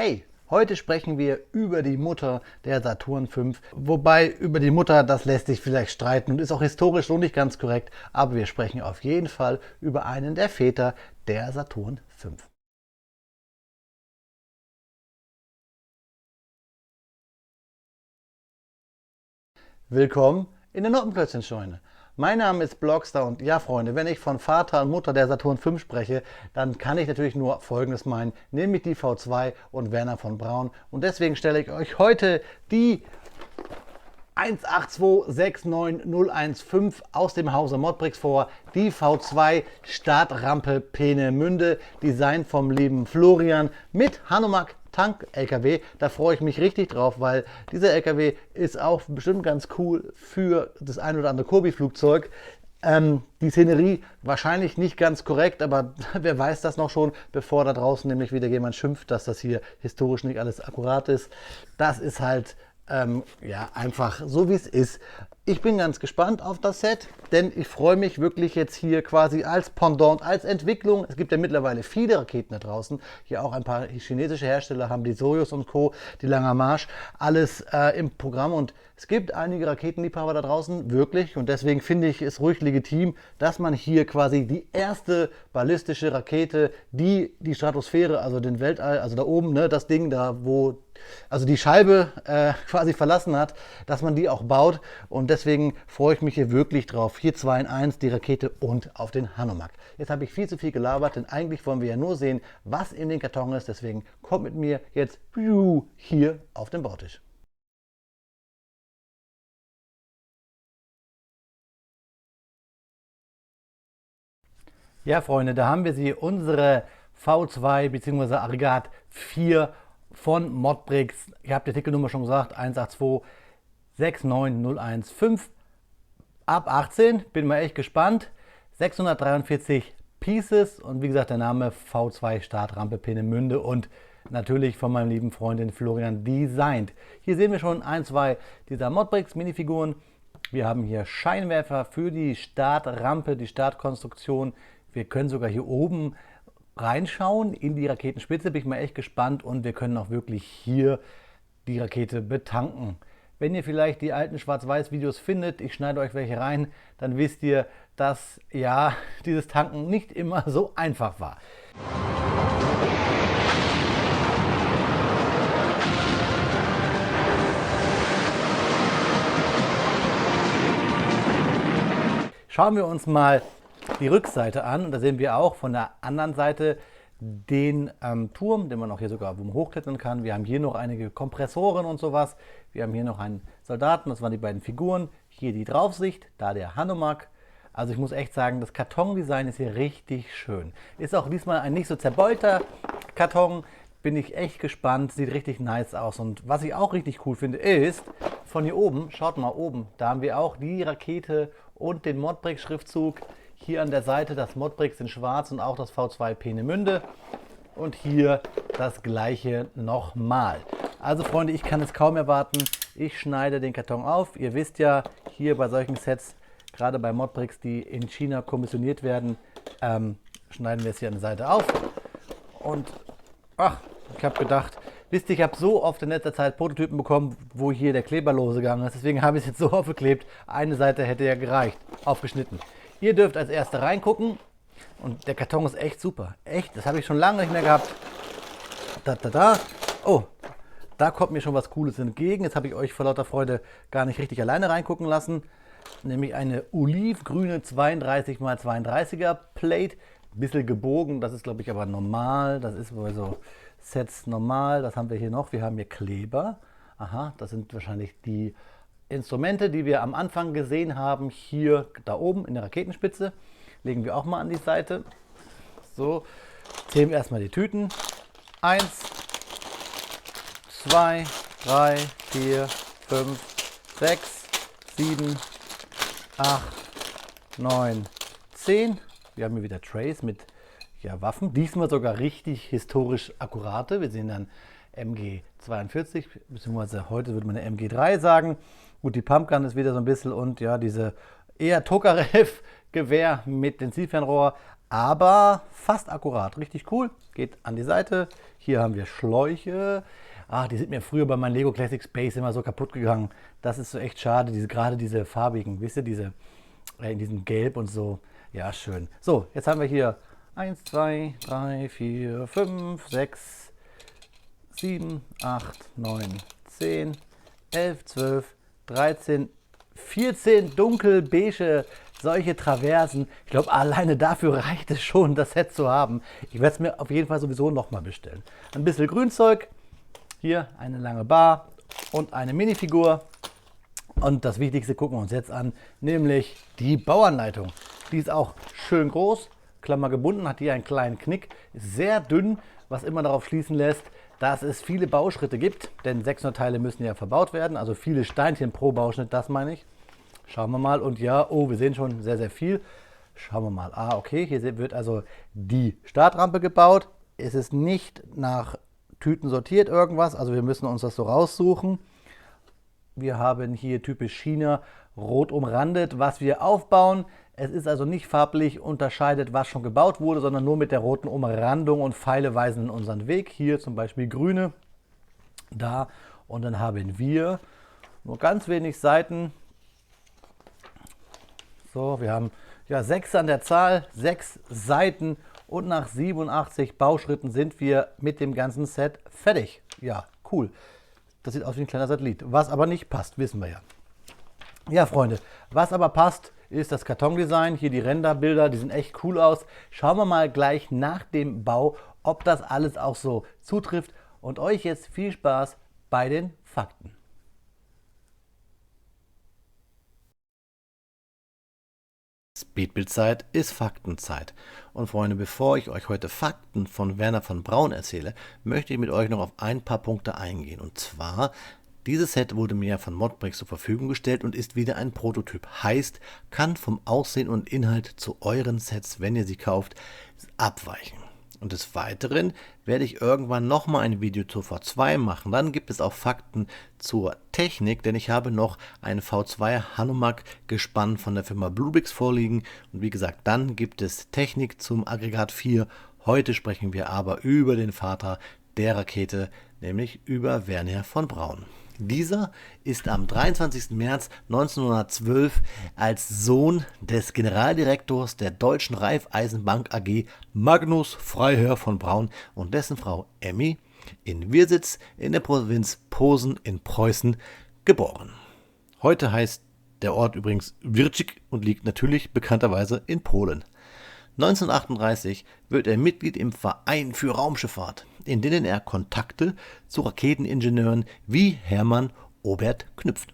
Hey, heute sprechen wir über die Mutter der Saturn V. Wobei über die Mutter, das lässt sich vielleicht streiten und ist auch historisch so nicht ganz korrekt. Aber wir sprechen auf jeden Fall über einen der Väter der Saturn V. Willkommen in der Noppenplötzchenscheune. Mein Name ist Blockstar und ja, Freunde, wenn ich von Vater und Mutter der Saturn V spreche, dann kann ich natürlich nur Folgendes meinen, nämlich die V2 und Wernher von Braun. Und deswegen stelle ich euch heute die 18269015 aus dem Hause Modbrix vor, die V2 Startrampe Peenemünde, Design vom lieben Florian mit Hanomag Tank-LKW. Da freue ich mich richtig drauf, weil dieser LKW ist auch bestimmt ganz cool für das ein oder andere Kobi-Flugzeug. Die Szenerie wahrscheinlich nicht ganz korrekt, aber wer weiß das noch schon, bevor da draußen nämlich wieder jemand schimpft, dass das hier historisch nicht alles akkurat ist. Das ist halt ja, einfach so wie es ist. Ich bin ganz gespannt auf das Set, denn ich freue mich wirklich jetzt hier quasi als Pendant, als Entwicklung. Es gibt ja mittlerweile viele Raketen da draußen. Hier auch ein paar chinesische Hersteller haben die Soyuz und Co., die Langer Marsch, alles im Programm. Und es gibt einige Raketenliebhaber da draußen, wirklich. Und deswegen finde ich es ruhig legitim, dass man hier quasi die erste ballistische Rakete, die die Stratosphäre, also den Weltall, also da oben, ne, das Ding da, wo also die Scheibe quasi verlassen hat, dass man die auch baut. Und deswegen freue ich mich hier wirklich drauf. Hier 2 in 1, die Rakete und auf den Hanomag. Jetzt habe ich viel zu viel gelabert, denn eigentlich wollen wir ja nur sehen, was in den Karton ist. Deswegen kommt mit mir jetzt hier auf den Bautisch. Ja, Freunde, da haben wir sie, unsere V2 bzw. Aggregat 4 von Modbrix. Ich habe die Artikelnummer schon gesagt, 18269015. Ab 18, bin mal echt gespannt. 643 Pieces und wie gesagt der Name V2 Startrampe Peenemünde und natürlich von meinem lieben Freundin Florian designt. Hier sehen wir schon ein, zwei dieser Modbrix Minifiguren. Wir haben hier Scheinwerfer für die Startrampe, die Startkonstruktion. Wir können sogar hier oben reinschauen in die Raketenspitze, bin ich mal echt gespannt und wir können auch wirklich hier die Rakete betanken. Wenn ihr vielleicht die alten Schwarz-Weiß-Videos findet, ich schneide euch welche rein, dann wisst ihr, dass ja, dieses Tanken nicht immer so einfach war. Schauen wir uns mal die Rückseite an und da sehen wir auch von der anderen Seite den Turm, den man auch hier sogar hochklettern kann. Wir haben hier noch einige Kompressoren und sowas. Wir haben hier noch einen Soldaten, das waren die beiden Figuren. Hier die Draufsicht, da der Hanomag. Also ich muss echt sagen, das Kartondesign ist hier richtig schön. Ist auch diesmal ein nicht so zerbeulter Karton. Bin ich echt gespannt, sieht richtig nice aus. Und was ich auch richtig cool finde, ist von hier oben, schaut mal oben, da haben wir auch die Rakete und den Modbrix-Schriftzug. Hier an der Seite das Modbrix in schwarz und auch das V2 Peenemünde. Und hier das gleiche nochmal. Also Freunde, ich kann es kaum erwarten. Ich schneide den Karton auf. Ihr wisst ja, hier bei solchen Sets, gerade bei Modbrix, die in China kommissioniert werden, schneiden wir es hier an der Seite auf. Und ach, ich habe gedacht, wisst ihr, ich habe so oft in letzter Zeit Prototypen bekommen, wo hier der Kleber losgegangen ist. Deswegen habe ich es jetzt so aufgeklebt. Eine Seite hätte ja gereicht, aufgeschnitten. Ihr dürft als Erste reingucken und der Karton ist echt super. Echt, das habe ich schon lange nicht mehr gehabt. Oh, da kommt mir schon was Cooles entgegen. Jetzt habe ich euch vor lauter Freude gar nicht richtig alleine reingucken lassen. Nämlich eine olivgrüne 32x32er Plate. Ein bisschen gebogen, das ist glaube ich aber normal. Das ist bei so Sets normal. Das haben wir hier noch. Wir haben hier Kleber. Aha, das sind wahrscheinlich die Instrumente, die wir am Anfang gesehen haben, hier da oben in der Raketenspitze, legen wir auch mal an die Seite. So, zählen wir erstmal die Tüten. 1, 2, 3, 4, 5, 6, 7, 8, 9, 10. Wir haben hier wieder Trays mit ja, Waffen, diesmal sogar richtig historisch akkurate. Wir sehen dann MG 42, beziehungsweise heute würde man eine MG 3 sagen. Gut, die Pumpgun ist wieder so ein bisschen und ja, diese eher Tokarev-Gewehr mit dem Zielfernrohr. aber fast akkurat. Richtig cool. Geht an die Seite. Hier haben wir Schläuche. Die sind mir früher bei meinem Lego Classic Space immer so kaputt gegangen. Das ist so echt schade. Gerade diese farbigen, wisst ihr, in diesem Gelb und so. Ja, schön. So, jetzt haben wir hier 1, 2, 3, 4, 5, 6, 7, 8, 9, 10, 11, 12, 13, 14 dunkelbeige solche Traversen. Ich glaube, alleine dafür reicht es schon, das Set zu haben. Ich werde es mir auf jeden Fall sowieso nochmal bestellen. Ein bisschen Grünzeug. Hier eine lange Bar und eine Minifigur. Und das Wichtigste gucken wir uns jetzt an, nämlich die Bauanleitung. Die ist auch schön groß, klammergebunden, hat hier einen kleinen Knick, ist sehr dünn, was immer darauf schließen lässt, dass es viele Bauschritte gibt, denn 600 Teile müssen ja verbaut werden, also viele Steinchen pro Bauschnitt, das meine ich. Schauen wir mal und ja, wir sehen schon sehr, sehr viel. Schauen wir mal. Okay, hier wird also die Startrampe gebaut. Es ist nicht nach Tüten sortiert irgendwas, also wir müssen uns das so raussuchen. Wir haben hier typisch China rot umrandet, was wir aufbauen. Es ist also nicht farblich unterscheidet, was schon gebaut wurde, sondern nur mit der roten Umrandung und Pfeile weisen in unseren Weg. Hier zum Beispiel grüne, da und dann haben wir nur ganz wenig Seiten. So, wir haben ja 6 an der Zahl, 6 Seiten und nach 87 Bauschritten sind wir mit dem ganzen Set fertig. Ja, cool. Das sieht aus wie ein kleiner Satellit. Was aber nicht passt, wissen wir ja. Ja, Freunde, was aber passt, ist das Kartondesign. Hier die Renderbilder, die sehen echt cool aus. Schauen wir mal gleich nach dem Bau, ob das alles auch so zutrifft. Und euch jetzt viel Spaß bei den Fakten. Speedbildzeit ist Faktenzeit. Und Freunde, bevor ich euch heute Fakten von Wernher von Braun erzähle, möchte ich mit euch noch auf ein paar Punkte eingehen. Und zwar, dieses Set wurde mir von Modbricks zur Verfügung gestellt und ist wieder ein Prototyp. Heißt, kann vom Aussehen und Inhalt zu euren Sets, wenn ihr sie kauft, abweichen. Und des Weiteren werde ich irgendwann nochmal ein Video zur V2 machen. Dann gibt es auch Fakten zur Technik, denn ich habe noch ein V2 Hanomag Gespann von der Firma Bluebricks vorliegen. Und wie gesagt, dann gibt es Technik zum Aggregat 4. Heute sprechen wir aber über den Vater der Rakete, nämlich über Wernher von Braun. Dieser ist am 23. März 1912 als Sohn des Generaldirektors der Deutschen Raiffeisenbank AG Magnus Freiherr von Braun und dessen Frau Emmy in Wirsitz in der Provinz Posen in Preußen geboren. Heute heißt der Ort übrigens Wierzyk und liegt natürlich bekannterweise in Polen. 1938 wird er Mitglied im Verein für Raumschifffahrt, in denen er Kontakte zu Raketeningenieuren wie Hermann Oberth knüpft.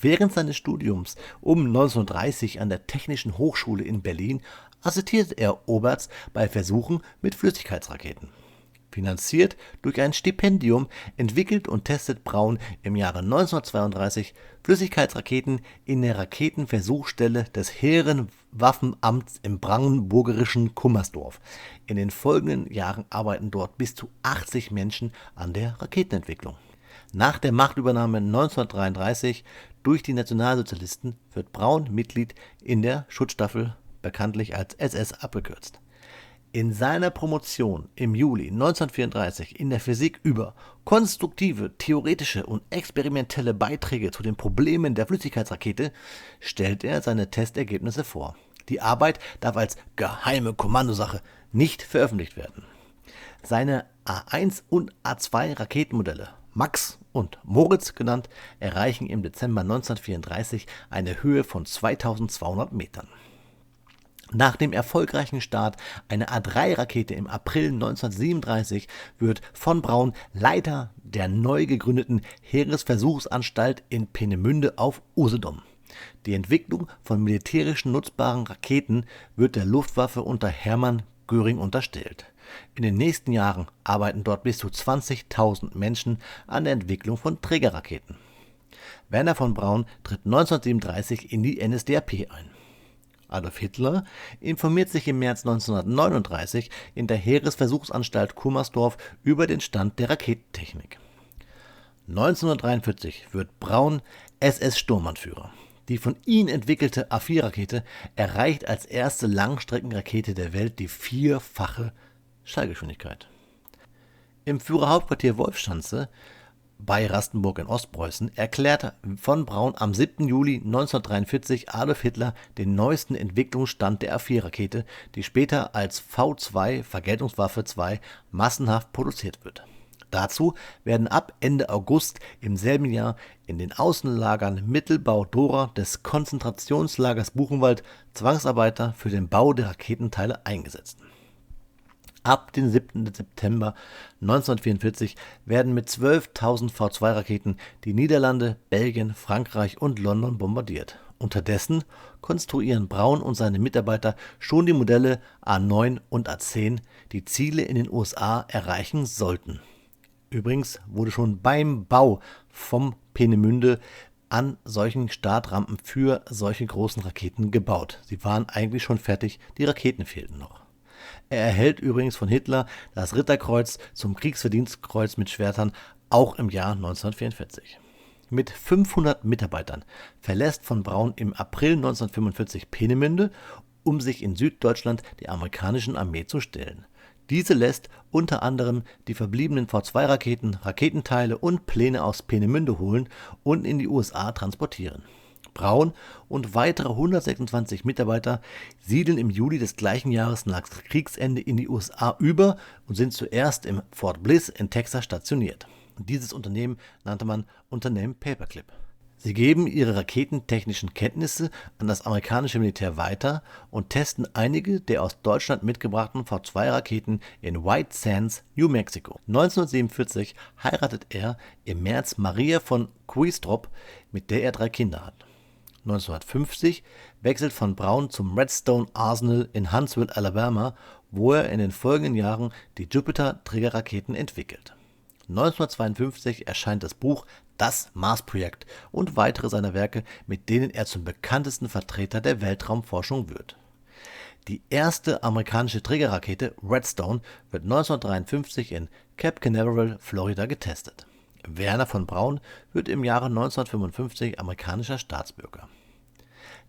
Während seines Studiums um 1930 an der Technischen Hochschule in Berlin assistiert er Oberths bei Versuchen mit Flüssigkeitsraketen. Finanziert durch ein Stipendium entwickelt und testet Braun im Jahre 1932 Flüssigkeitsraketen in der Raketenversuchsstelle des Heerenwaffenamts im brandenburgischen Kummersdorf. In den folgenden Jahren arbeiten dort bis zu 80 Menschen an der Raketenentwicklung. Nach der Machtübernahme 1933 durch die Nationalsozialisten wird Braun Mitglied in der Schutzstaffel, bekanntlich als SS abgekürzt. In seiner Promotion im Juli 1934 in der Physik über konstruktive, theoretische und experimentelle Beiträge zu den Problemen der Flüssigkeitsrakete stellt er seine Testergebnisse vor. Die Arbeit darf als geheime Kommandosache nicht veröffentlicht werden. Seine A1 und A2 Raketenmodelle, Max und Moritz genannt, erreichen im Dezember 1934 eine Höhe von 2200 Metern. Nach dem erfolgreichen Start einer A3-Rakete im April 1937 wird von Braun Leiter der neu gegründeten Heeresversuchsanstalt in Peenemünde auf Usedom. Die Entwicklung von militärischen nutzbaren Raketen wird der Luftwaffe unter Hermann Göring unterstellt. In den nächsten Jahren arbeiten dort bis zu 20.000 Menschen an der Entwicklung von Trägerraketen. Wernher von Braun tritt 1937 in die NSDAP ein. Adolf Hitler informiert sich im März 1939 in der Heeresversuchsanstalt Kummersdorf über den Stand der Raketentechnik. 1943 wird Braun SS-Sturmanführer. Die von ihnen entwickelte A4-Rakete erreicht als erste Langstreckenrakete der Welt die 4-fache Schallgeschwindigkeit. Im Führerhauptquartier Wolfschanze bei Rastenburg in Ostpreußen erklärte von Braun am 7. Juli 1943 Adolf Hitler den neuesten Entwicklungsstand der A4-Rakete, die später als V2 Vergeltungswaffe 2 massenhaft produziert wird. Dazu werden ab Ende August im selben Jahr in den Außenlagern Mittelbau-Dora des Konzentrationslagers Buchenwald Zwangsarbeiter für den Bau der Raketenteile eingesetzt. Ab dem 7. September 1944 werden mit 12.000 V2-Raketen die Niederlande, Belgien, Frankreich und London bombardiert. Unterdessen konstruieren Braun und seine Mitarbeiter schon die Modelle A9 und A10, die Ziele in den USA erreichen sollten. Übrigens wurde schon beim Bau vom Peenemünde an solchen Startrampen für solche großen Raketen gebaut. Sie waren eigentlich schon fertig, die Raketen fehlten noch. Er erhält übrigens von Hitler das Ritterkreuz zum Kriegsverdienstkreuz mit Schwertern auch im Jahr 1944. Mit 500 Mitarbeitern verlässt von Braun im April 1945 Peenemünde, um sich in Süddeutschland der amerikanischen Armee zu stellen. Diese lässt unter anderem die verbliebenen V2-Raketen, Raketenteile und Pläne aus Peenemünde holen und in die USA transportieren. Braun und weitere 126 Mitarbeiter siedeln im Juli des gleichen Jahres nach Kriegsende in die USA über und sind zuerst im Fort Bliss in Texas stationiert. Dieses Unternehmen nannte man Unternehmen Paperclip. Sie geben ihre raketentechnischen Kenntnisse an das amerikanische Militär weiter und testen einige der aus Deutschland mitgebrachten V2-Raketen in White Sands, New Mexico. 1947 heiratet er im März Maria von Kuistrop, mit der er 3 Kinder hat. 1950 wechselt von Braun zum Redstone Arsenal in Huntsville, Alabama, wo er in den folgenden Jahren die Jupiter-Trägerraketen entwickelt. 1952 erscheint das Buch Das Mars-Projekt und weitere seiner Werke, mit denen er zum bekanntesten Vertreter der Weltraumforschung wird. Die erste amerikanische Trägerrakete Redstone wird 1953 in Cape Canaveral, Florida getestet. Werner von Braun wird im Jahre 1955 amerikanischer Staatsbürger.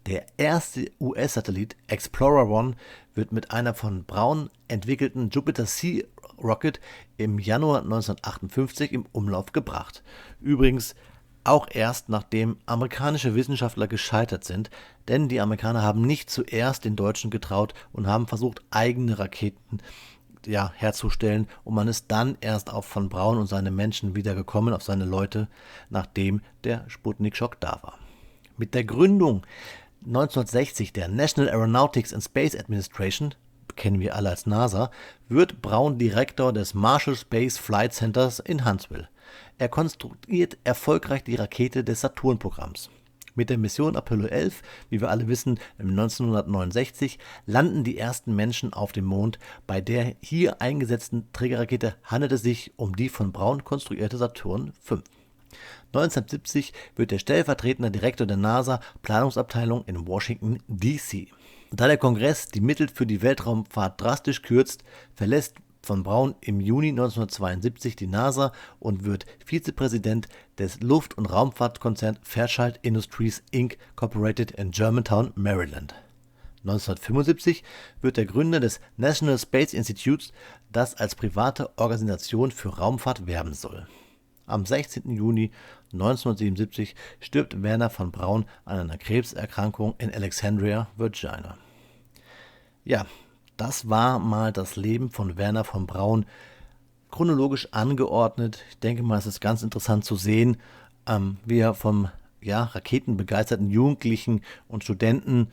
Der erste US-Satellit Explorer 1 wird mit einer von Braun entwickelten Jupiter-C Rocket im Januar 1958 im Umlauf gebracht. Übrigens auch erst nachdem amerikanische Wissenschaftler gescheitert sind, denn die Amerikaner haben nicht zuerst den Deutschen getraut und haben versucht, eigene Raketen herzustellen, und man ist dann erst auf von Braun und seine Menschen wieder gekommen, auf seine Leute, nachdem der Sputnik-Schock da war. Mit der Gründung 1960 der National Aeronautics and Space Administration, kennen wir alle als NASA, wird Braun Direktor des Marshall Space Flight Centers in Huntsville. Er konstruiert erfolgreich die Rakete des Saturn-Programms. Mit der Mission Apollo 11, wie wir alle wissen, 1969 landen die ersten Menschen auf dem Mond. Bei der hier eingesetzten Trägerrakete handelt es sich um die von Braun konstruierte Saturn V. 1970 wird er stellvertretender Direktor der NASA-Planungsabteilung in Washington, D.C. Da der Kongress die Mittel für die Weltraumfahrt drastisch kürzt, verlässt von Braun im Juni 1972 die NASA und wird Vizepräsident des Luft- und Raumfahrtkonzerns Fairchild Industries Inc. Incorporated in Germantown, Maryland. 1975 wird er Gründer des National Space Institute, das als private Organisation für Raumfahrt werben soll. Am 16. Juni 1977 stirbt Werner von Braun an einer Krebserkrankung in Alexandria, Virginia. Ja, das war mal das Leben von Werner von Braun, chronologisch angeordnet. Ich denke mal, es ist ganz interessant zu sehen, wie er vom raketenbegeisterten Jugendlichen und Studenten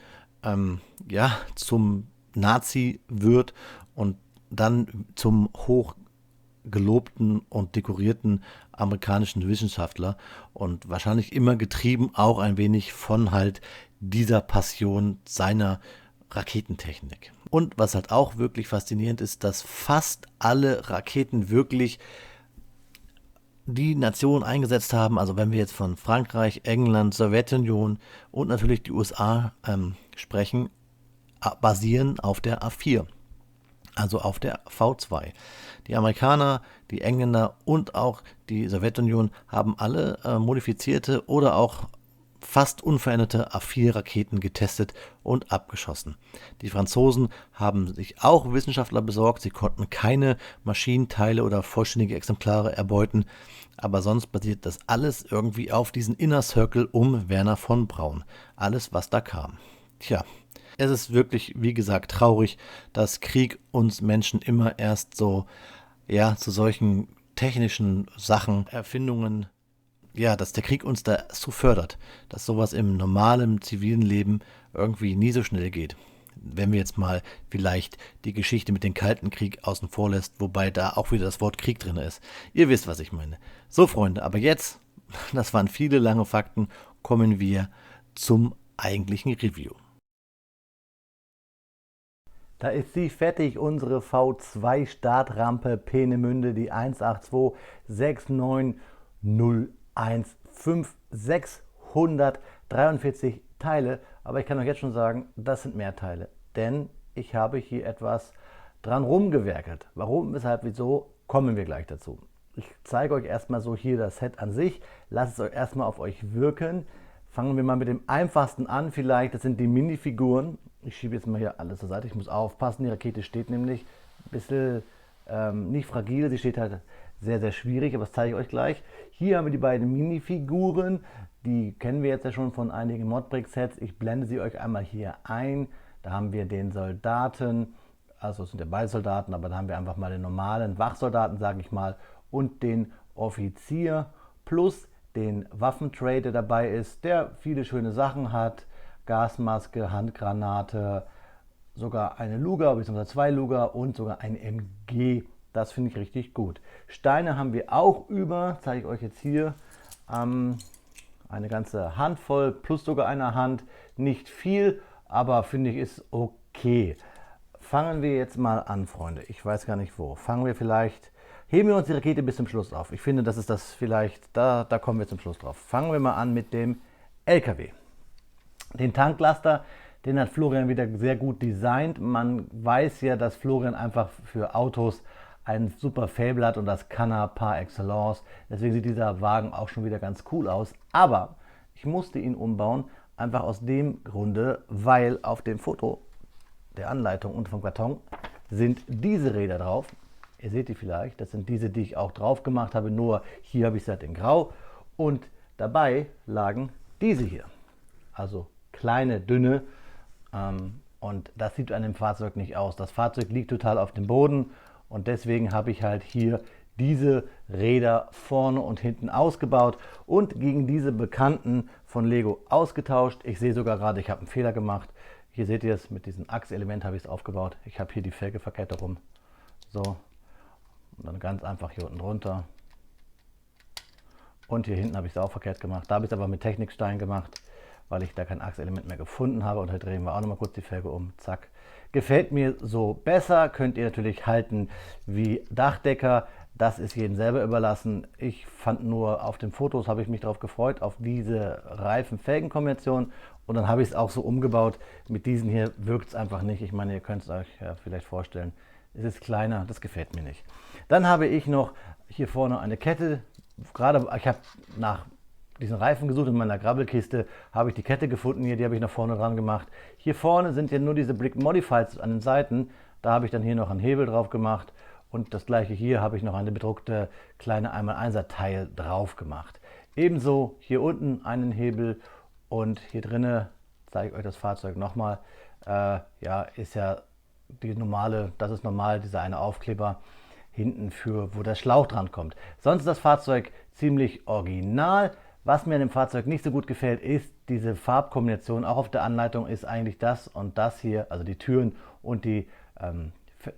zum Nazi wird und dann zum hochgelobten und dekorierten amerikanischen Wissenschaftler und wahrscheinlich immer getrieben auch ein wenig von halt dieser Passion seiner Raketentechnik. Und was halt auch wirklich faszinierend ist, dass fast alle Raketen wirklich die Nationen eingesetzt haben. Also wenn wir jetzt von Frankreich, England, Sowjetunion und natürlich die USA sprechen, basieren auf der A4, also auf der V2. Die Amerikaner, die Engländer und auch die Sowjetunion haben alle modifizierte oder auch fast unveränderte A4-Raketen getestet und abgeschossen. Die Franzosen haben sich auch Wissenschaftler besorgt. Sie konnten keine Maschinenteile oder vollständige Exemplare erbeuten, aber sonst basiert das alles irgendwie auf diesen Inner Circle um Wernher von Braun. Alles, was da kam. Tja, es ist wirklich, wie gesagt, traurig, dass Krieg uns Menschen immer erst so, ja, zu solchen technischen Sachen, Erfindungen, ja, dass der Krieg uns dazu fördert, dass sowas im normalen zivilen Leben irgendwie nie so schnell geht. Wenn wir jetzt mal vielleicht die Geschichte mit dem Kalten Krieg außen vor lässt, wobei da auch wieder das Wort Krieg drin ist. Ihr wisst, was ich meine. So, Freunde, aber jetzt, das waren viele lange Fakten, kommen wir zum eigentlichen Review. Da ist sie fertig, unsere V2 Startrampe Peenemünde, die 182690156 643 Teile. Aber ich kann euch jetzt schon sagen, das sind mehr Teile, denn ich habe hier etwas dran rumgewerkelt. Warum, weshalb, wieso, kommen wir gleich dazu. Ich zeige euch erstmal so hier das Set an sich, lasst es euch erstmal auf euch wirken. Fangen wir mal mit dem einfachsten an vielleicht, das sind die Minifiguren. Ich schiebe jetzt mal hier alles zur Seite, ich muss aufpassen, die Rakete steht nämlich ein bisschen nicht fragil, sie steht halt sehr, sehr schwierig, aber das zeige ich euch gleich. Hier haben wir die beiden Minifiguren, die kennen wir jetzt ja schon von einigen Modbrick-Sets. Ich blende sie euch einmal hier ein. Da haben wir den Soldaten, also es sind ja beide Soldaten, aber da haben wir einfach mal den normalen Wachsoldaten, sage ich mal, und den Offizier plus den Waffentray, der dabei ist, der viele schöne Sachen hat. Gasmaske, Handgranate, sogar eine Luger, bzw. 2 Luger und sogar ein MG. Das finde ich richtig gut. Steine haben wir auch über, zeige ich euch jetzt hier, eine ganze Handvoll plus sogar eine Hand. Nicht viel, aber finde ich ist okay. Fangen wir jetzt mal an, Freunde. Ich weiß gar nicht wo. Fangen wir vielleicht, heben wir uns die Rakete bis zum Schluss auf. Ich finde, das ist das vielleicht, da kommen wir zum Schluss drauf. Fangen wir mal an mit dem LKW. Den Tanklaster, den hat Florian wieder sehr gut designt. Man weiß ja, dass Florian einfach für Autos ein super Faible hat und das kann er par excellence. Deswegen sieht dieser Wagen auch schon wieder ganz cool aus. Aber ich musste ihn umbauen, einfach aus dem Grunde, weil auf dem Foto der Anleitung und vom Karton sind diese Räder drauf. Ihr seht die vielleicht, das sind diese, die ich auch drauf gemacht habe, nur hier habe ich es halt in Grau. Und dabei lagen diese hier, also kleine, dünne, und das sieht an dem Fahrzeug nicht aus. Das Fahrzeug liegt total auf dem Boden und deswegen habe ich halt hier diese Räder vorne und hinten ausgebaut und gegen diese bekannten von Lego ausgetauscht. Ich sehe sogar gerade, ich habe einen Fehler gemacht. Hier seht ihr es, mit diesem Achselement habe ich es aufgebaut. Ich habe hier die Felge verkehrt herum. So, und dann ganz einfach hier unten drunter. Und hier hinten habe ich es auch verkehrt gemacht. Da habe ich es aber mit Technikstein gemacht, weil ich da kein Achselement mehr gefunden habe. Und hier drehen wir auch noch mal kurz die Felge um. Zack. Gefällt mir so besser. Könnt ihr natürlich halten wie Dachdecker. Das ist jedem selber überlassen. Ich fand nur, auf den Fotos habe ich mich darauf gefreut, auf diese Reifen-Felgen-Kombination. Und dann habe ich es auch so umgebaut. Mit diesen hier wirkt es einfach nicht. Ich meine, ihr könnt es euch ja vielleicht vorstellen. Es ist kleiner, das gefällt mir nicht. Dann habe ich noch hier vorne eine Kette. Gerade, ich habe nach diesen Reifen gesucht in meiner Grabbelkiste, habe ich die Kette gefunden hier, die habe ich nach vorne dran gemacht. Hier vorne sind ja nur diese Brick Modifieds an den Seiten, da habe ich dann hier noch einen Hebel drauf gemacht und das gleiche hier habe ich noch eine bedruckte kleine 1x1er Teil drauf gemacht. Ebenso hier unten einen Hebel und hier drinne zeige ich euch das Fahrzeug nochmal. Ja, ist ja die normale, das ist normal, dieser eine Aufkleber hinten für, wo der Schlauch dran kommt. Sonst ist das Fahrzeug ziemlich original. Was mir an dem Fahrzeug nicht so gut gefällt, ist diese Farbkombination. Auch auf der Anleitung ist eigentlich das und das hier, also die Türen und die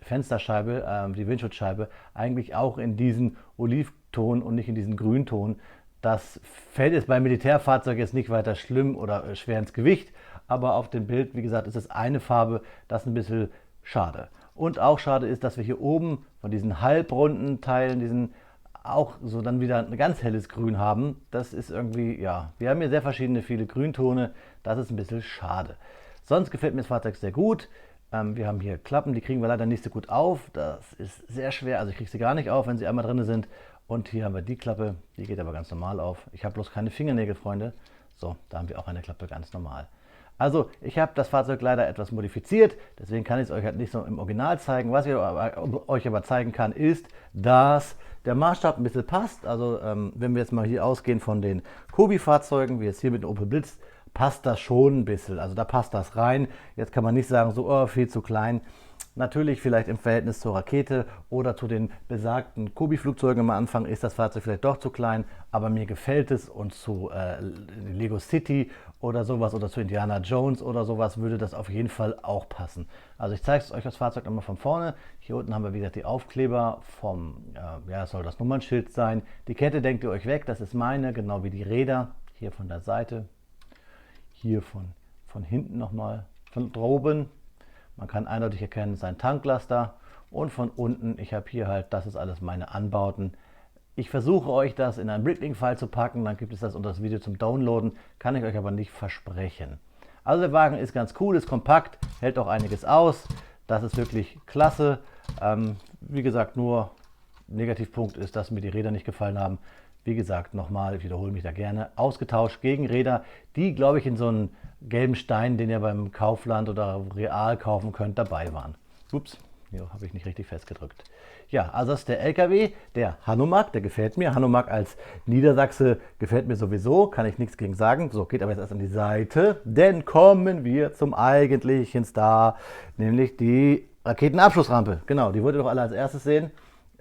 Fensterscheibe, die Windschutzscheibe, eigentlich auch in diesen Olivton und nicht in diesen Grünton. Das fällt jetzt beim Militärfahrzeug jetzt nicht weiter schlimm oder schwer ins Gewicht, aber auf dem Bild, wie gesagt, ist es eine Farbe, das ist ein bisschen schade. Und auch schade ist, dass wir hier oben von diesen halbrunden Teilen, diesen auch so dann wieder ein ganz helles Grün haben. Das ist irgendwie, ja, wir haben hier sehr verschiedene, viele Grüntone. Das ist ein bisschen schade. Sonst gefällt mir das Fahrzeug sehr gut. Wir haben hier Klappen, die kriegen wir leider nicht so gut auf. Das ist sehr schwer, also ich kriege sie gar nicht auf, wenn sie einmal drin sind. Und hier haben wir die Klappe, die geht aber ganz normal auf. Ich habe bloß keine Fingernägel, Freunde. So, da haben wir auch eine Klappe ganz normal. Also ich habe das Fahrzeug leider etwas modifiziert, deswegen kann ich es euch halt nicht so im Original zeigen. Was ich euch aber zeigen kann, ist, dass der Maßstab ein bisschen passt. Also wenn wir jetzt mal hier ausgehen von den Kobi-Fahrzeugen, wie jetzt hier mit dem Opel Blitz, passt das schon ein bisschen. Also da passt das rein. Jetzt kann man nicht sagen, so oh, viel zu klein. Natürlich vielleicht im Verhältnis zur Rakete oder zu den besagten Kobi-Flugzeugen am Anfang ist das Fahrzeug vielleicht doch zu klein, aber mir gefällt es und zu Lego City oder sowas oder zu Indiana Jones oder sowas würde das auf jeden Fall auch passen. Also ich zeige euch das Fahrzeug nochmal von vorne. Hier unten haben wir wieder die Aufkleber vom, ja, das soll das Nummernschild sein. Die Kette denkt ihr euch weg, das ist meine, genau wie die Räder. Hier von der Seite, hier von hinten nochmal, von droben. Man kann eindeutig erkennen, es ist ein Tanklaster und von unten, ich habe hier halt, das ist alles meine Anbauten. Ich versuche euch das in einen Bricklink-File zu packen, dann gibt es das unter das Video zum Downloaden, kann ich euch aber nicht versprechen. Also der Wagen ist ganz cool, ist kompakt, hält auch einiges aus, das ist wirklich klasse. Wie gesagt, nur Negativpunkt ist, dass mir die Räder nicht gefallen haben. Wie gesagt, nochmal, ich wiederhole mich da gerne, ausgetauscht gegen Räder, die, glaube ich, in so einem gelben Stein, den ihr beim Kaufland oder Real kaufen könnt, dabei waren. Ups, hier habe ich nicht richtig festgedrückt. Ja, also das ist der LKW, der Hanomag, der gefällt mir. Hanomag als Niedersachse gefällt mir sowieso, kann ich nichts gegen sagen. So, geht aber jetzt erst an die Seite, denn kommen wir zum eigentlichen Star, nämlich die Raketenabschussrampe. Genau, die wollt ihr doch alle als erstes sehen,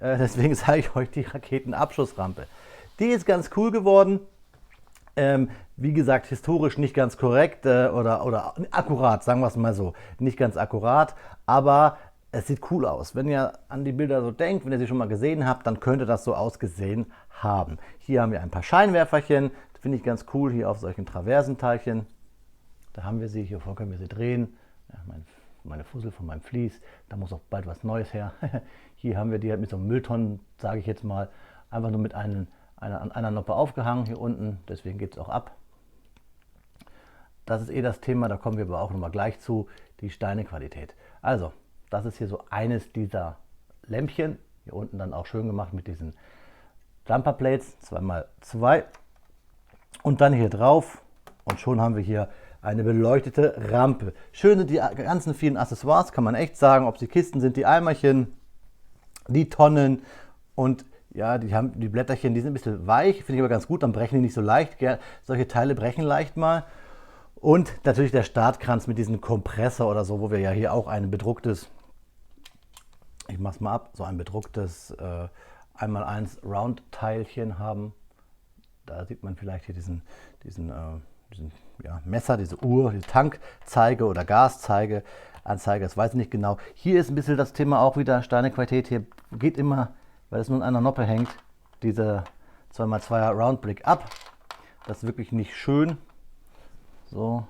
deswegen zeige ich euch die Raketenabschussrampe. Die ist ganz cool geworden. Wie gesagt, historisch nicht ganz korrekt oder akkurat, sagen wir es mal so. Nicht ganz akkurat, aber es sieht cool aus. Wenn ihr an die Bilder so denkt, wenn ihr sie schon mal gesehen habt, dann könnte das so ausgesehen haben. Hier haben wir ein paar Scheinwerferchen, finde ich ganz cool, hier auf solchen Traversenteilchen. Da haben wir sie, hier vorne können wir sie drehen. Ja, meine Fussel von meinem Vlies, da muss auch bald was Neues her. Hier haben wir die halt mit so einem Mülltonnen, sage ich jetzt mal, einfach nur mit an einer Noppe aufgehangen hier unten, deswegen geht es auch ab. Das ist das Thema, da kommen wir aber auch nochmal gleich zu, die Steinequalität. Also, das ist hier so eines dieser Lämpchen, hier unten dann auch schön gemacht mit diesen Jumper Plates, 2x2 und dann hier drauf und schon haben wir hier eine beleuchtete Rampe. Schön sind die ganzen vielen Accessoires, kann man echt sagen, ob sie Kisten sind, die Eimerchen, die Tonnen und ja, die Blätterchen, die sind ein bisschen weich, finde ich aber ganz gut, dann brechen die nicht so leicht. Solche Teile brechen leicht mal. Und natürlich der Startkranz mit diesem Kompressor oder so, wo wir ja hier auch ein bedrucktes, ich mach's mal ab, so ein bedrucktes 1x1 Round-Teilchen haben. Da sieht man vielleicht hier diesen ja, Messer, diese Uhr, die Tankzeige oder Gaszeige, Anzeige, das weiß ich nicht genau. Hier ist ein bisschen das Thema auch wieder Steinequalität, hier geht immer, weil es nur in einer Noppe hängt, diese 2x2er Roundbrick ab. Das ist wirklich nicht schön. So,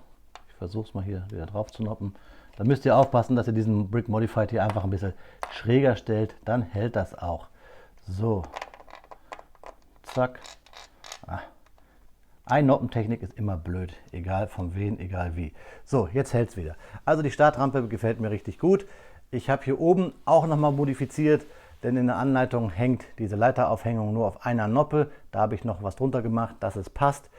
ich versuche es mal hier wieder drauf zu noppen. Da müsst ihr aufpassen, dass ihr diesen Brick Modified hier einfach ein bisschen schräger stellt. Dann hält das auch. So, zack. Einnoppentechnik ist immer blöd, egal von wem, egal wie. So, jetzt hält es wieder. Also die Startrampe gefällt mir richtig gut. Ich habe hier oben auch nochmal modifiziert, denn in der Anleitung hängt diese Leiteraufhängung nur auf einer Noppe. Da habe ich noch was drunter gemacht, dass es passt.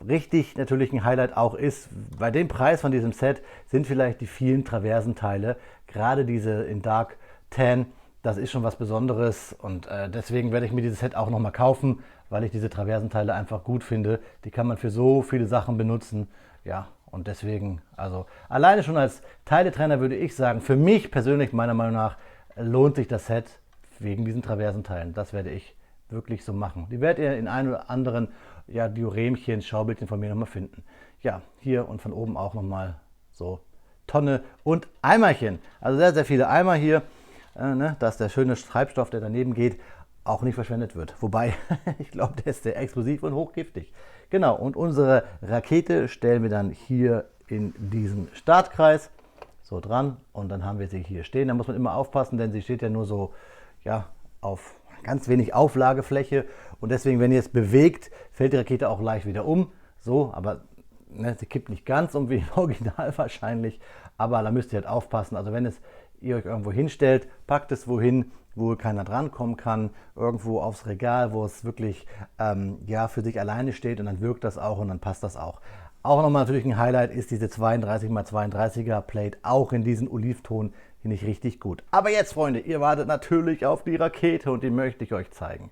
Richtig natürlich ein Highlight auch ist, bei dem Preis von diesem Set sind vielleicht die vielen Traversenteile, gerade diese in Dark Tan, das ist schon was Besonderes und deswegen werde ich mir dieses Set auch nochmal kaufen, weil ich diese Traversenteile einfach gut finde. Die kann man für so viele Sachen benutzen, ja, und deswegen, also alleine schon als Teiletrenner würde ich sagen, für mich persönlich meiner Meinung nach lohnt sich das Set wegen diesen Traversenteilen. Das werde ich wirklich so machen. Die werdet ihr in ein oder anderen ja, Dioramchen, Schaubildchen von mir nochmal finden. Ja, hier und von oben auch nochmal so Tonne und Eimerchen. Also sehr, sehr viele Eimer hier, dass der schöne Treibstoff, der daneben geht, auch nicht verschwendet wird. Wobei, ich glaube, der ist sehr explosiv und hochgiftig. Genau, und unsere Rakete stellen wir dann hier in diesen Startkreis so dran und dann haben wir sie hier stehen. Da muss man immer aufpassen, denn sie steht ja nur so ja, auf ganz wenig Auflagefläche und deswegen, wenn ihr es bewegt, fällt die Rakete auch leicht wieder um. So, aber sie kippt nicht ganz um wie im Original wahrscheinlich, aber da müsst ihr halt aufpassen. Also wenn ihr euch irgendwo hinstellt, packt es wohin, wo keiner drankommen kann, irgendwo aufs Regal, wo es wirklich ja, für sich alleine steht und dann wirkt das auch und dann passt das auch. Auch nochmal natürlich ein Highlight ist diese 32x32er Plate, auch in diesem Olivton, finde ich richtig gut. Aber jetzt, Freunde, ihr wartet natürlich auf die Rakete und die möchte ich euch zeigen.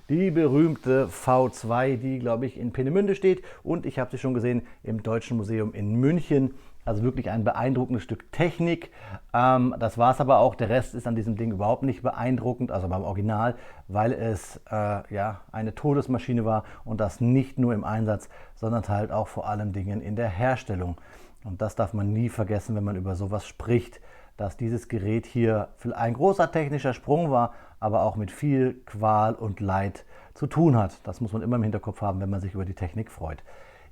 Die berühmte V2, die, glaube ich, in Peenemünde steht und ich habe sie schon gesehen im Deutschen Museum in München. Also wirklich ein beeindruckendes Stück Technik. Das war es aber auch. Der Rest ist an diesem Ding überhaupt nicht beeindruckend, also beim Original, weil es ja, eine Todesmaschine war und das nicht nur im Einsatz, sondern halt auch vor allen Dingen in der Herstellung. Und das darf man nie vergessen, wenn man über sowas spricht, dass dieses Gerät hier ein großer technischer Sprung war, aber auch mit viel Qual und Leid zu tun hat. Das muss man immer im Hinterkopf haben, wenn man sich über die Technik freut.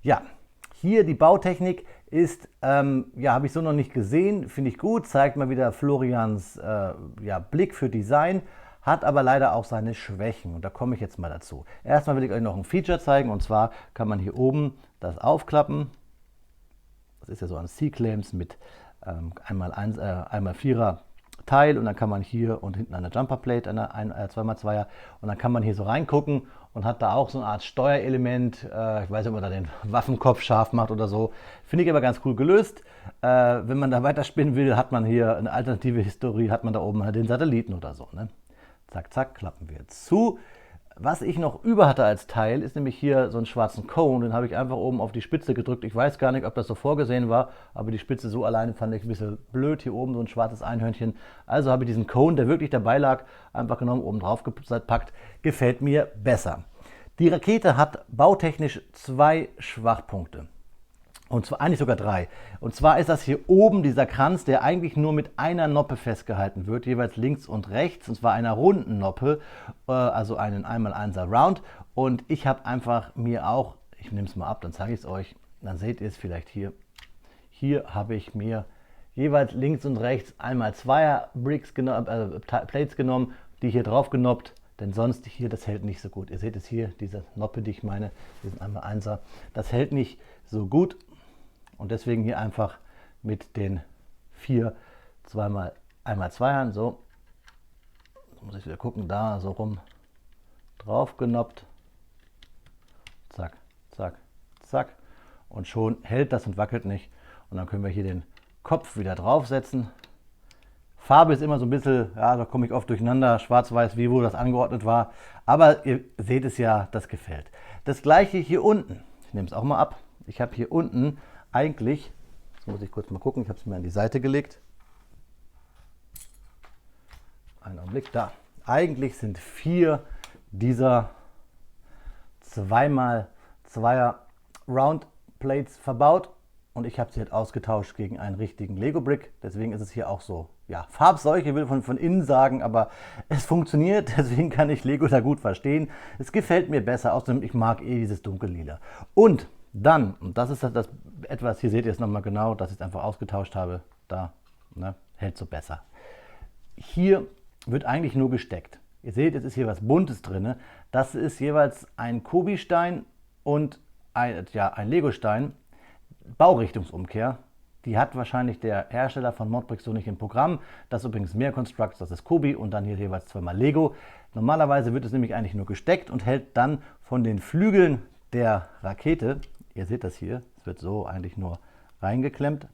Ja, hier die Bautechnik ist, ja, habe ich so noch nicht gesehen, finde ich gut, zeigt mal wieder Florians ja, Blick für Design, hat aber leider auch seine Schwächen und da komme ich jetzt mal dazu. Erstmal will ich euch noch ein Feature zeigen und zwar kann man hier oben das aufklappen. Das ist ja so ein C-Clamps mit einmal 4er Teil und dann kann man hier und hinten eine Jumperplate, eine 2x2er und dann kann man hier so reingucken und hat da auch so eine Art Steuerelement. Ich weiß nicht, ob man da den Waffenkopf scharf macht oder so. Finde ich aber ganz cool gelöst. Wenn man da weiterspinnen will, hat man hier eine alternative Historie, hat man da oben den Satelliten oder so. Ne? Zack, zack, klappen wir zu. Was ich noch über hatte als Teil, ist nämlich hier so einen schwarzen Cone. Den habe ich einfach oben auf die Spitze gedrückt. Ich weiß gar nicht, ob das so vorgesehen war, aber die Spitze so alleine fand ich ein bisschen blöd. Hier oben so ein schwarzes Einhörnchen. Also habe ich diesen Cone, der wirklich dabei lag, einfach genommen, oben drauf gepackt. Gefällt mir besser. Die Rakete hat bautechnisch 2 Schwachpunkte. Und zwar eigentlich sogar 3. Und zwar ist das hier oben dieser Kranz, der eigentlich nur mit einer Noppe festgehalten wird, jeweils links und rechts, und zwar einer runden Noppe, also einen 1x1er Round. Und ich habe einfach mir auch, ich nehme es mal ab, dann zeige ich es euch, dann seht ihr es vielleicht hier. Hier habe ich mir jeweils links und rechts 1x2er Bricks Plates genommen, die hier drauf genoppt, denn sonst hier, das hält nicht so gut. Ihr seht es hier, diese Noppe, die ich meine, diesen 1x1er, das hält nicht so gut. Und deswegen hier einfach mit den 4 1x2ern, so, jetzt muss ich wieder gucken, da so rum drauf genoppt, zack, zack, zack und schon hält das und wackelt nicht. Und dann können wir hier den Kopf wieder draufsetzen. Farbe ist immer so ein bisschen, ja, da komme ich oft durcheinander, schwarz-weiß, wie wo das angeordnet war, aber ihr seht es ja, das gefällt. Das gleiche hier unten, ich nehme es auch mal ab, ich habe hier unten eigentlich, jetzt muss ich kurz mal gucken, ich habe es mir an die Seite gelegt. Einen Augenblick, da. Eigentlich sind 4 dieser 2x2er Round Plates verbaut und ich habe sie halt ausgetauscht gegen einen richtigen Lego Brick. Deswegen ist es hier auch so, ja, Farbseuche, ich will von innen sagen, aber es funktioniert, deswegen kann ich Lego da gut verstehen. Es gefällt mir besser, außerdem ich mag dieses dunkellila. Und dann, und das ist das etwas, hier seht ihr es nochmal genau, dass ich es einfach ausgetauscht habe, da, ne, hält so besser. Hier wird eigentlich nur gesteckt. Ihr seht, es ist hier was Buntes drin. Das ist jeweils ein Kobi-Stein und ein Lego-Stein. Baurichtungsumkehr. Die hat wahrscheinlich der Hersteller von Modbricks so nicht im Programm. Das ist übrigens mehr Constructs, das ist Kobi und dann hier jeweils 2x Lego. Normalerweise wird es nämlich eigentlich nur gesteckt und hält dann von den Flügeln der Rakete, ihr seht das hier, es wird so eigentlich nur reingeklemmt.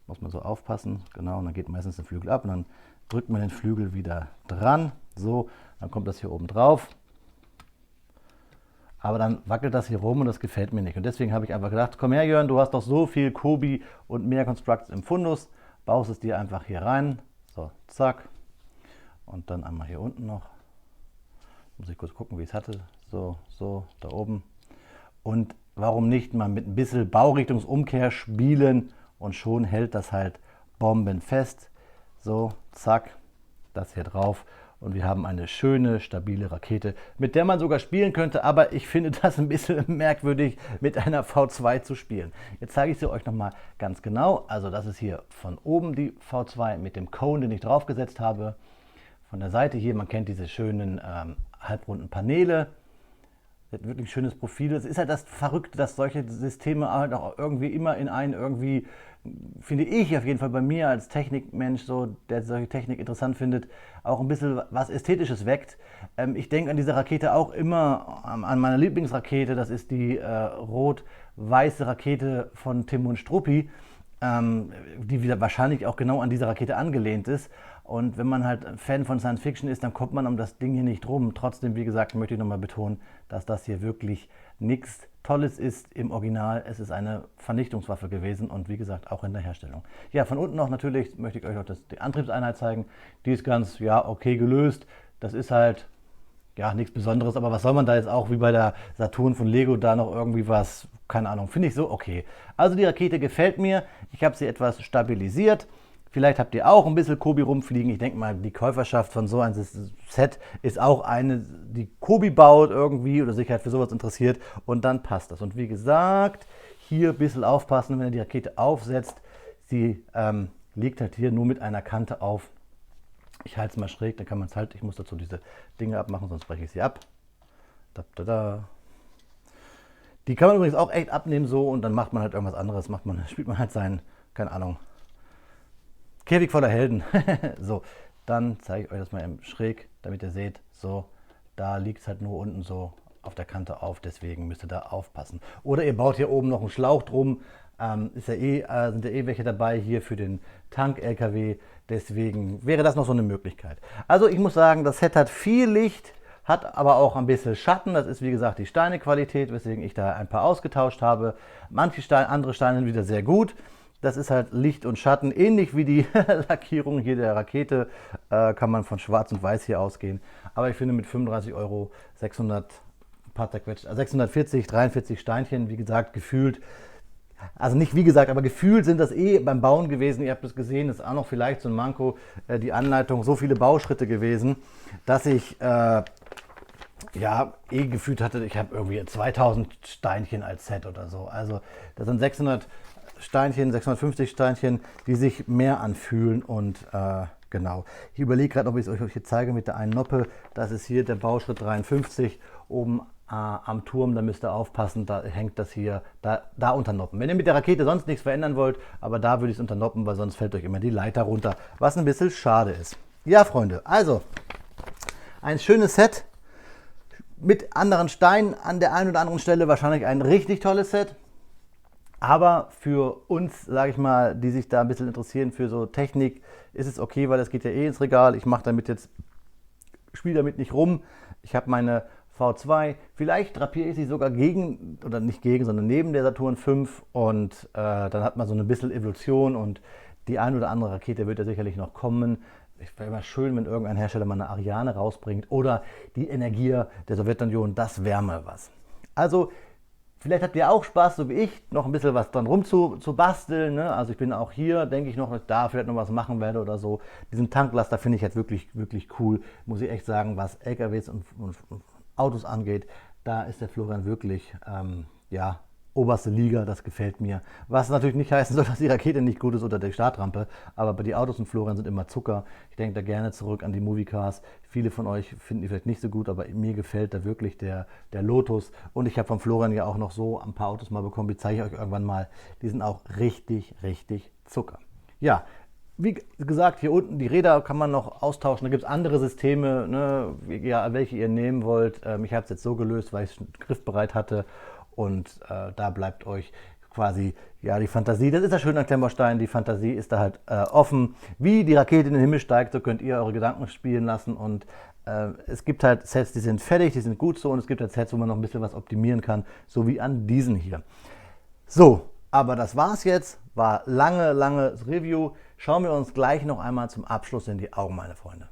Muss man so aufpassen, genau, und dann geht meistens der Flügel ab und dann drückt man den Flügel wieder dran. So, dann kommt das hier oben drauf. Aber dann wackelt das hier rum und das gefällt mir nicht. Und deswegen habe ich einfach gedacht, komm her Jörn, du hast doch so viel Kobi und mehr Constructs im Fundus, baust es dir einfach hier rein. So, zack. Und dann einmal hier unten noch. Muss ich kurz gucken, wie ich es hatte. So, so, da oben. Und warum nicht mal mit ein bisschen Baurichtungsumkehr spielen und schon hält das halt bombenfest. So, zack, das hier drauf. Und wir haben eine schöne, stabile Rakete, mit der man sogar spielen könnte. Aber ich finde das ein bisschen merkwürdig, mit einer V2 zu spielen. Jetzt zeige ich sie euch nochmal ganz genau. Also das ist hier von oben die V2 mit dem Cone, den ich draufgesetzt habe. Von der Seite hier, man kennt diese schönen halbrunden Paneele. Sie hat wirklich ein schönes Profil. Es ist halt das Verrückte, dass solche Systeme halt auch irgendwie immer in einen irgendwie, finde ich auf jeden Fall bei mir als Technikmensch, so, der solche Technik interessant findet, auch ein bisschen was Ästhetisches weckt. Ich denke an diese Rakete auch immer, an meine Lieblingsrakete, das ist die rot-weiße Rakete von Tim und Struppi, die wieder wahrscheinlich auch genau an diese Rakete angelehnt ist. Und wenn man halt Fan von Science Fiction ist, dann kommt man um das Ding hier nicht rum. Trotzdem, wie gesagt, möchte ich nochmal betonen, dass das hier wirklich nichts Tolles ist im Original. Es ist eine Vernichtungswaffe gewesen und wie gesagt auch in der Herstellung. Ja, von unten noch natürlich möchte ich euch auch die Antriebseinheit zeigen. Die ist ganz, ja, okay gelöst. Das ist halt, ja, nichts Besonderes, aber was soll man da jetzt auch wie bei der Saturn von Lego da noch irgendwie was, keine Ahnung, finde ich so okay. Also die Rakete gefällt mir. Ich habe sie etwas stabilisiert. Vielleicht habt ihr auch ein bisschen Kobi rumfliegen. Ich denke mal, die Käuferschaft von so einem Set ist auch eine, die Kobi baut irgendwie oder sich halt für sowas interessiert und dann passt das. Und wie gesagt, hier ein bisschen aufpassen, wenn ihr die Rakete aufsetzt. Sie liegt halt hier nur mit einer Kante auf. Ich halte es mal schräg, dann kann man es halt, ich muss dazu diese Dinge abmachen, sonst breche ich sie ab. Da, da, da. Die kann man übrigens auch echt abnehmen so und dann macht man halt irgendwas anderes. Spielt man halt seinen, keine Ahnung, Käfig voller Helden. So, dann zeige ich euch das mal im Schräg, damit ihr seht, so, da liegt es halt nur unten so auf der Kante auf, deswegen müsst ihr da aufpassen. Oder ihr baut hier oben noch einen Schlauch drum, sind ja eh welche dabei hier für den Tank-LKW, deswegen wäre das noch so eine Möglichkeit. Also ich muss sagen, das Set hat viel Licht, hat aber auch ein bisschen Schatten, das ist wie gesagt die Steinequalität, weswegen ich da ein paar ausgetauscht habe. Andere Steine sind wieder sehr gut. Das ist halt Licht und Schatten, ähnlich wie die Lackierung hier der Rakete, kann man von Schwarz und Weiß hier ausgehen. Aber ich finde mit 35 Euro 640, 43 Steinchen, wie gesagt, gefühlt, also nicht wie gesagt, aber gefühlt sind das eh beim Bauen gewesen. Ihr habt es gesehen, das ist auch noch vielleicht so ein Manko, die Anleitung, so viele Bauschritte gewesen, dass ich ja, gefühlt hatte, ich habe irgendwie 2000 Steinchen als Set oder so. Also das sind 600 Steinchen, 650 Steinchen, die sich mehr anfühlen und genau. Ich überlege gerade, ob ich es euch hier zeige mit der einen Noppe. Das ist hier der Bauschritt 53 oben am Turm, da müsst ihr aufpassen, da hängt das hier, da unternoppen. Wenn ihr mit der Rakete sonst nichts verändern wollt, aber da würde ich es unternoppen, weil sonst fällt euch immer die Leiter runter, was ein bisschen schade ist. Ja, Freunde, also ein schönes Set mit anderen Steinen an der einen oder anderen Stelle, wahrscheinlich ein richtig tolles Set. Aber für uns, sage ich mal, die sich da ein bisschen interessieren für so Technik, ist es okay, weil das geht ja eh ins Regal. Ich mache damit jetzt, spiele damit nicht rum. Ich habe meine V2, vielleicht drapiere ich sie sogar gegen, oder nicht gegen, sondern neben der Saturn 5 und dann hat man so ein bisschen Evolution und die ein oder andere Rakete wird ja sicherlich noch kommen. Es wäre immer schön, wenn irgendein Hersteller mal eine Ariane rausbringt oder die Energia der Sowjetunion, das wäre mal was. Also vielleicht habt ihr auch Spaß, so wie ich, noch ein bisschen was dran rum zu basteln. Ne? Also ich bin auch hier, denke ich noch, dass ich da vielleicht noch was machen werde oder so. Diesen Tanklaster finde ich halt wirklich, wirklich cool, muss ich echt sagen, was LKWs und Autos angeht. Da ist der Florian wirklich, ja, oberste Liga, das gefällt mir. Was natürlich nicht heißen soll, dass die Rakete nicht gut ist oder die Startrampe, aber bei die Autos und Florian sind immer Zucker. Ich denke da gerne zurück an die Moviecars. Viele von euch finden die vielleicht nicht so gut, aber mir gefällt da wirklich der Lotus. Und ich habe von Florian ja auch noch so ein paar Autos mal bekommen, die zeige ich euch irgendwann mal. Die sind auch richtig, richtig Zucker. Ja, wie gesagt, hier unten die Räder kann man noch austauschen. Da gibt es andere Systeme, ne, ja, welche ihr nehmen wollt. Ich habe es jetzt so gelöst, weil ich es griffbereit hatte. Und da bleibt euch quasi ja die Fantasie. Das ist das Schöne an Klemmbaustein. Die Fantasie ist da halt offen. Wie die Rakete in den Himmel steigt, so könnt ihr eure Gedanken spielen lassen. Und es gibt halt Sets, die sind fertig, die sind gut so. Und es gibt halt Sets, wo man noch ein bisschen was optimieren kann. So wie an diesen hier. So, aber das war's jetzt. War langes Review. Schauen wir uns gleich noch einmal zum Abschluss in die Augen, meine Freunde.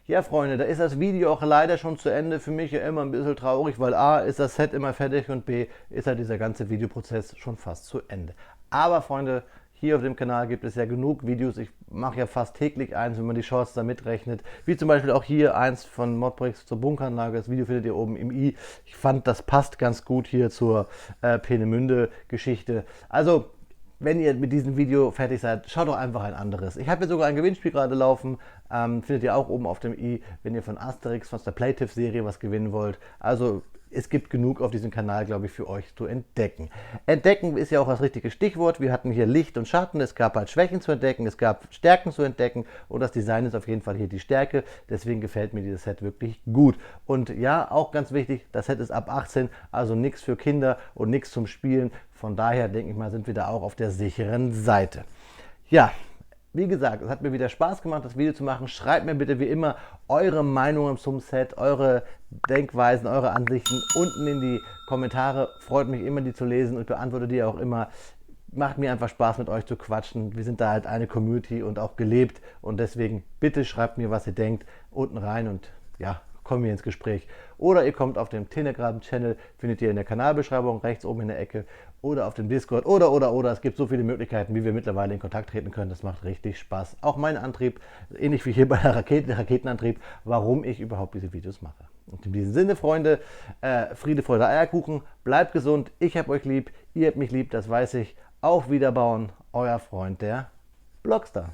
Ja, Freunde, da ist das Video auch leider schon zu Ende. Für mich ja immer ein bisschen traurig, weil A, ist das Set immer fertig und B, ist halt dieser ganze Videoprozess schon fast zu Ende. Aber, Freunde, hier auf dem Kanal gibt es ja genug Videos. Ich mache ja fast täglich eins, wenn man die Shorts da mitrechnet. Wie zum Beispiel auch hier eins von Modbricks zur Bunkeranlage. Das Video findet ihr oben im i. Ich fand, das passt ganz gut hier zur Peenemünde-Geschichte. Also, wenn ihr mit diesem Video fertig seid, schaut doch einfach ein anderes. Ich habe hier sogar ein Gewinnspiel gerade laufen, findet ihr auch oben auf dem i, wenn ihr von Asterix, von der Playtiff-Serie was gewinnen wollt. Also es gibt genug auf diesem Kanal, glaube ich, für euch zu entdecken. Entdecken ist ja auch das richtige Stichwort. Wir hatten hier Licht und Schatten, es gab halt Schwächen zu entdecken, es gab Stärken zu entdecken und das Design ist auf jeden Fall hier die Stärke. Deswegen gefällt mir dieses Set wirklich gut. Und ja, auch ganz wichtig, das Set ist ab 18, also nichts für Kinder und nichts zum Spielen. Von daher denke ich mal, sind wir da auch auf der sicheren Seite. Ja, wie gesagt, es hat mir wieder Spaß gemacht, das Video zu machen. Schreibt mir bitte wie immer eure Meinungen zum Set, eure Denkweisen, eure Ansichten unten in die Kommentare. Freut mich immer, die zu lesen und beantworte die auch immer. Macht mir einfach Spaß, mit euch zu quatschen. Wir sind da halt eine Community und auch gelebt. Und deswegen bitte schreibt mir, was ihr denkt, unten rein und ja, kommen wir ins Gespräch. Oder ihr kommt auf dem Telegram-Channel, findet ihr in der Kanalbeschreibung rechts oben in der Ecke. Oder auf dem Discord oder. Es gibt so viele Möglichkeiten, wie wir mittlerweile in Kontakt treten können. Das macht richtig Spaß. Auch mein Antrieb, ähnlich wie hier bei der Raketenantrieb, warum ich überhaupt diese Videos mache. Und in diesem Sinne, Freunde, Friede, Freude, Eierkuchen. Bleibt gesund. Ich hab euch lieb. Ihr habt mich lieb, das weiß ich. Auf Wiederbauen. Euer Freund, der Blockstar.